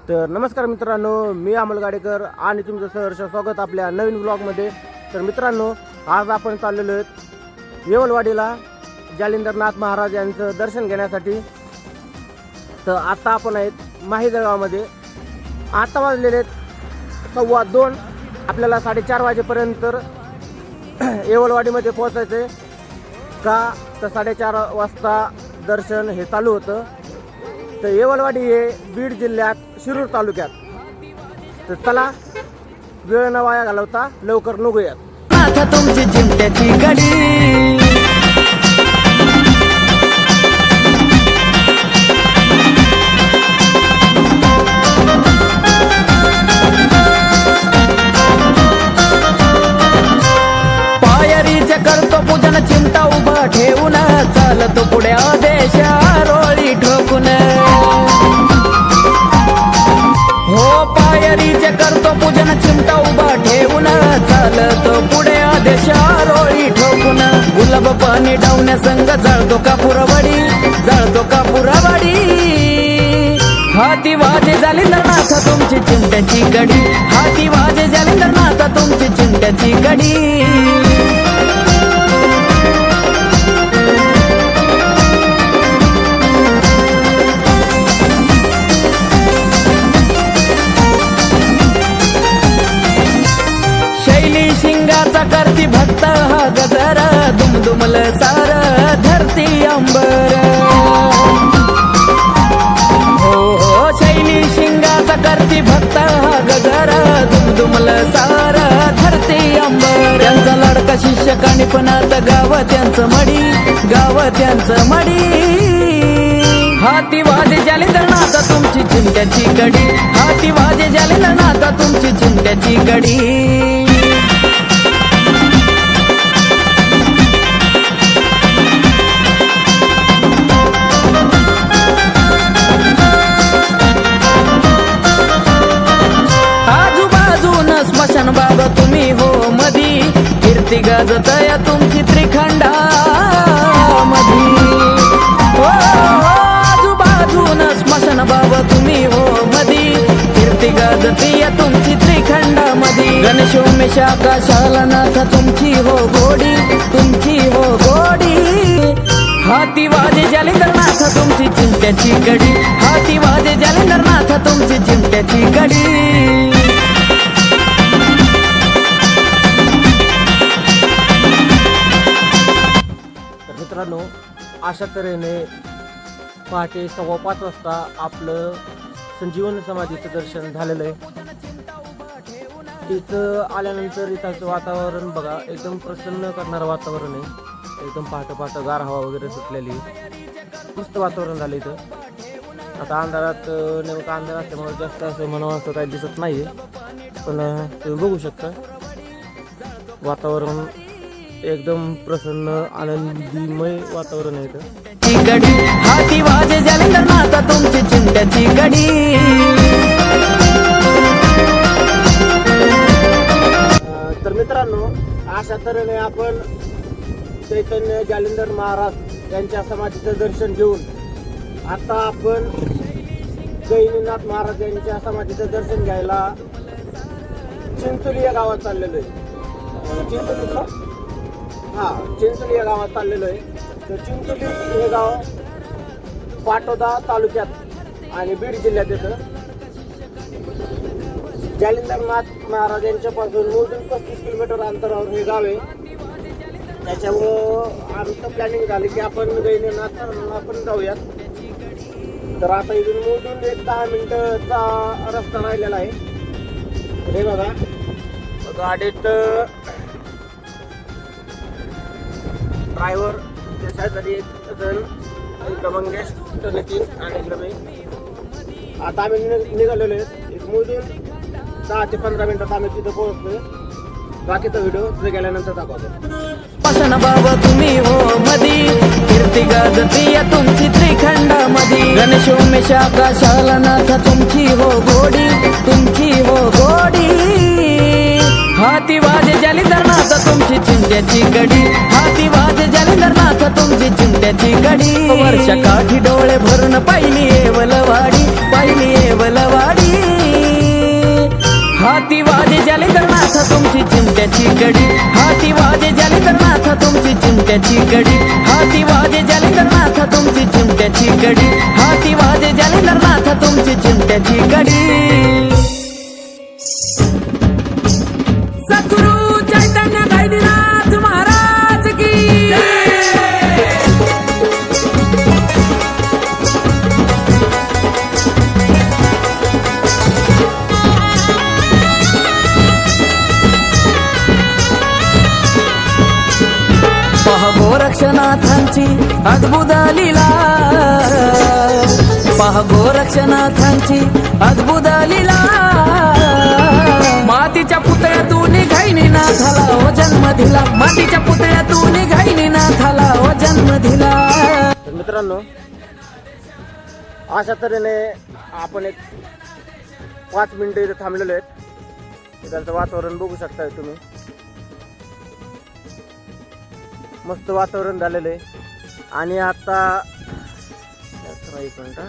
तर नमस्कार मित्रांनो, मी अमोल गाडेकर आणि तुमचं सहर्ष स्वागत आपल्या नवीन ब्लॉगमध्ये। तर मित्रांनो, आज आपण चाललेलो आहोत येवलवाडीला जालिंदरनाथ महाराज यांचं दर्शन घेण्यासाठी। तर आता आपण आहेत माहिदळ गावामध्ये। आता वाजलेले 2:15। आपल्याला 4:30 वाजेपर्यंत येवलवाडीमध्ये पोहोचायचे का? तर 4:30 वाजता दर्शन हे चालू होतं। तर येवलवाडी हे बीड जिल्ह्यात शिरूर तालुक्यात। तर चला, वेळ न वाया घालवता लवकर निघूयात। आता तुमची चिमट्याची गडी पायरीचे करतो पूजन, चिमटा उभा ठेवून चालतो पुढे आदेश रोळी ठोकून। हो पायरीचे करतो पूजन, चिमटा उभा ठेवून चालतो पुढे आदेश रोळी ठोकून। गुलाब पाणी डावण्या संग जळतो कापुरवाडी, जळतो कापुरवाडी। हाती वाजे जालिंदरनाथ तुमची चिमट्याची गडी, हाती वाजे जालिंदरनाथ तुमची चिमट्याची गडी। करती भक्त हा गजर, दुमदुमल सार धरती अंबर। हो शैली शिंगाचा करती भक्त हा गजर, दुमदुमल सार धरती अंबर। त्यांचा लडका शिष्य काणिपणात गाव त्यांचं मडी, गाव त्यांचं मडी। हाती वाजे जालिंदरनाथ तुमची चिमट्याची गडी, हाती वाजे जालिंदरनाथ तुमची चिमट्याची गडी। स्मशान बाबा तुम्ही हो मधी, कीर्ती गाजतया तुमची त्रिखंडा मधी। हो आजूबाजून स्मशान बाबा तुम्ही हो मधी, कीर्ती गाजतया तुमची त्रिखंडा मधी। गणेश उमेश आकाशाला नाथ तुमची हो गोडी, तुमची हो गोडी। हाती वाजे जालिंदरनाथ तुमची चिमट्याची गडी, हाती वाजे जालिंदरनाथ तुमची चिमट्याची गडी। मित्रांनो, अशा तऱ्हेने पहाटे 5:15 वाजता आपलं संजीवन समाधीचं दर्शन झालेलं आहे। तिथं आल्यानंतर इथाचं वातावरण बघा, एकदम प्रसन्न करणारं वातावरण आहे। एकदम पहाटे गार हवा वगैरे सुटलेली, मस्त वातावरण झालं इथं। आता अंधारात नेमका अंधार असल्यामुळे जास्त असं म्हणावं असं काही दिसत नाही, पण तुम्ही बघू शकता वातावरण एकदम प्रसन्न आनंदीमय वातावरण आहे इथं। गडी हाती वाजे जालिंदरनाथ तुमची चिमट्याची गडी। तर मित्रांनो, अशा तऱ्हेने आपण चैतन्य जालिंदर महाराज यांच्या समाधीचं दर्शन घेऊन आता आपण गहिनीनाथ महाराज यांच्या समाधीचं दर्शन घ्यायला चिंचोली या गावात चाललेलो आहे। चिंचोली या गावात चाललेलो आहे। तर चिंचोली हे गाव पाटोदा तालुक्यात आणि बीड जिल्ह्यात येतं। जालिंदरनाथ महाराज यांच्यापासून मोजून 35 किलोमीटर अंतरावर हे गाव आहे। त्याच्यामुळं आमचं प्लॅनिंग झालं की आपण गहिनीनाथ आपण जाऊयात। तर आता इथून मोजून 10 मिनिटाचा रस्ता राहिलेला आहे। हे बघा, गाडीत ड्रायव्हर त्याच्यासाठी एक जण, इकडं मंगेश, नितीन आणि इकडं मी। आता आम्ही निघालेलो आहे। एक मोजून 10 ते 15 मिनिटात आम्ही तिथं पोहोचतोय। बाकीचा व्हिडिओ तिथे गेल्यानंतर दाखवतो। स्मशान बाबा तुम्ही हो मधी, कीर्ती गाजतीया तुमची त्रिखंडा मधी। गणेश उमेश आकाशाला नाथ तुमची हो गोडी, तुमची हो गोडी। हाती वाजे जालिंदरनाथ तुमची चिमट्याची गडी, हाती वाजे जालिंदरनाथ तुमची चिमट्याची गडी। वर्ष काठी डोळे भरून पाहिली येवलवाडी, पाहिली येवलवाडी। चिमट्याची कडी हाती वाजे जालिंदरनाथ तुमची चिमट्याची कडी हाती वाजे जालिंदरनाथ तुमची चिमट्याची कडी हाती वाजे जालिंदरनाथ तुमची चिमट्याची कडी सद्गुरु चैतन्य गैनीनाथ महाराज की पहा गोरक्षनाथांची अद्भुत लीला पहा गोरक्षनाथांची अद्भुत लीला मातीच्या पुतळ्यातून घाईनी नाथाला हो जन्म दिला मातीच्या पुतळ्यातून घाईनी नाथाला हो जन्म दिला. तर मित्रांनो, अशा तऱ्हेने आपण एक 5 मिनिटं इथे थांबलेलो आहेत. त्यांचं वातावरण बघू शकताय तुम्ही. मस्त वातावरण झालेलं आहे. आणि आता एक मिनिट,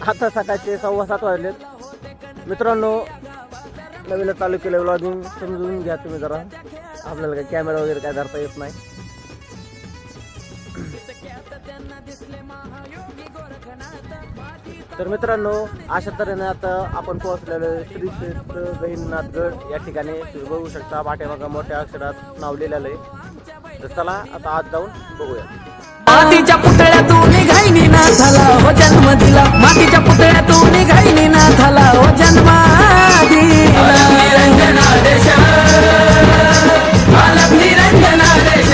आता सकाळचे 7:15 वाजलेत. मित्रांनो, नवीन चालू केलं व्लॉगिंग, समजून घ्या तुम्ही जरा. आपल्याला काही कॅमेरा वगैरे काय धरता येत नाही. तर मित्रांनो, अशा तऱ्हेने आता आपण पोहोचलेलो श्री क्षेत्र गहिनीनाथगड या ठिकाणी. तुम्ही बघू शकता पाठीमागं मोठ्या अक्षरात नाव लिहिलेलं आहे. तर चला आता आत जाऊन बघूया. मातीच्या पुतळ्यातून घाईनी नाथाला हो जन्म दिला मातीच्या पुतळ्यातून घाईनी नाथाला हो जन्म दिला. निरंजनादेश बालक निरंजनादेश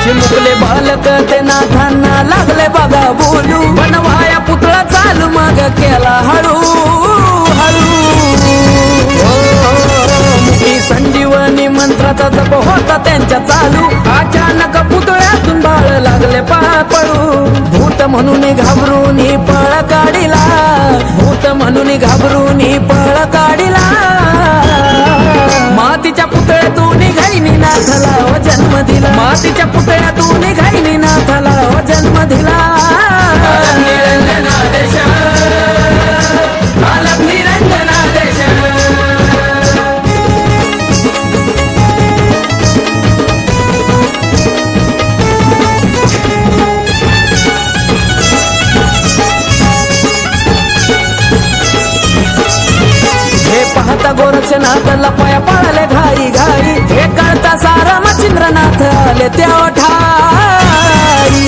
चिमुकले बालक ते नाथांना लागले बघा बोलू बनवाया पुतळा चालू मग केला हळू हळू. मुखी संजीवनी मंत्राचा जप होता त्यांच्या चालू अचानक पुतळ्यातून बाळ लागले पळू. भूत म्हणून घाबरून पळ काढिला भूत म्हणून घाबरून पळ काढिला. मातीच्या पुतळ्यातून घाईनी नाथाला हो जन्म दिला मातीच्या पुतळ्यातून घाईनी नाथाला हो जन्म दिला. निरंजनादेश बालक निरंजनादेश पाहता गोरक्षनाथ लपाया पळाले घाई घाई हे कळता सारा मच्छिंद्रनाथ आले त्या ठाई.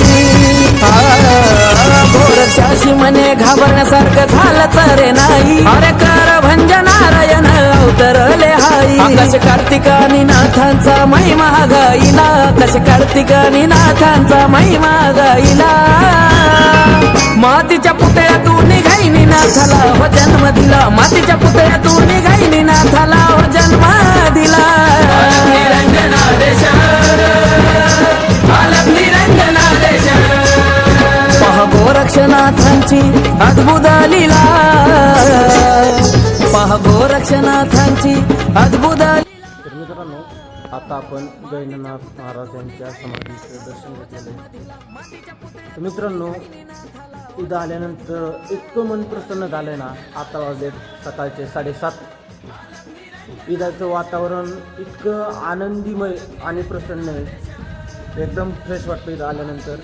गोरक्षाशी म्हणे घाबरण्यासारखं झालं रे नाही अरे कर भंज नारायण अवतरले हाई. आकाश कार्तिकानी नाथांचा महिमा गाईला आकाश कार्तिकानी नाथांचा महिमा गाईला. मातीच्या पुतळ्यातून घाईनी नाथाला हो जन्म दिला मातीच्या पुतळ्यातून घाईनी नाथाला हो जन्म दिला. निरंजनादेश बालक निरंजनादेश पहा गोरक्षनाथांची अद्भुत लीला पहा गोरक्षनाथांची अद्भुत लीला. तर मित्रांनो, आता आपण गहिनीनाथ महाराज यांच्या समाधीचं दर्शन घेतलेलं आहे. तर मित्रांनो, इथं आल्यानंतर इतकं मन प्रसन्न झालं ना. आता वाजले सकाळचे 7:30. इथाचं वातावरण इतकं आनंदीमय आणि प्रसन्न आहे. एकदम फ्रेश वाटतं इथं आल्यानंतर.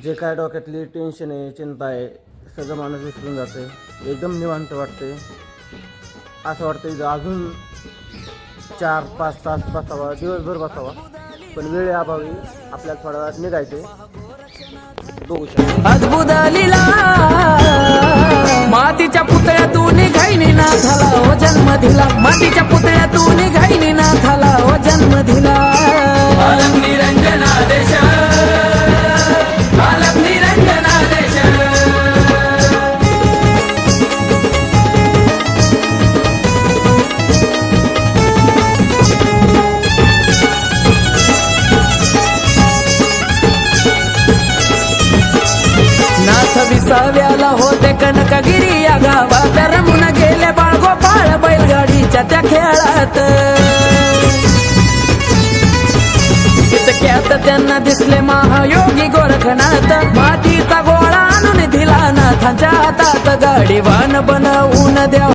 जे काय डोक्यातली टेन्शन आहे, चिंता आहे, सगळं माणूस विसरून जाते. एकदम निवांत वाटते. असं वाटतं इथं अजून 4-5 तास बसावा, दिवसभर बसावा. पण वेळेअभावी आपल्याला थोडा वेळात निघायचे. बघू शकतो अद्भुत लीला मातीच्या पुतळ्यातून घाईनी नाथाला हो जन्म दिला मातीच्या पुतळ्यातून घाईनी नाथाला हो जन्म दिला. बालक निरंजनादेश बालक निरंजनादेश नाथ विसाव्याला होते कनकगिरी या गावात रमून गेले बाळगोपाळ बैल घरात इतक्यात त्यांना दिसले महायोगी गोरखनाथ मातीचा गोळा आणून दिला नाथांच्या हातात गाडी वाहन बनवून द्या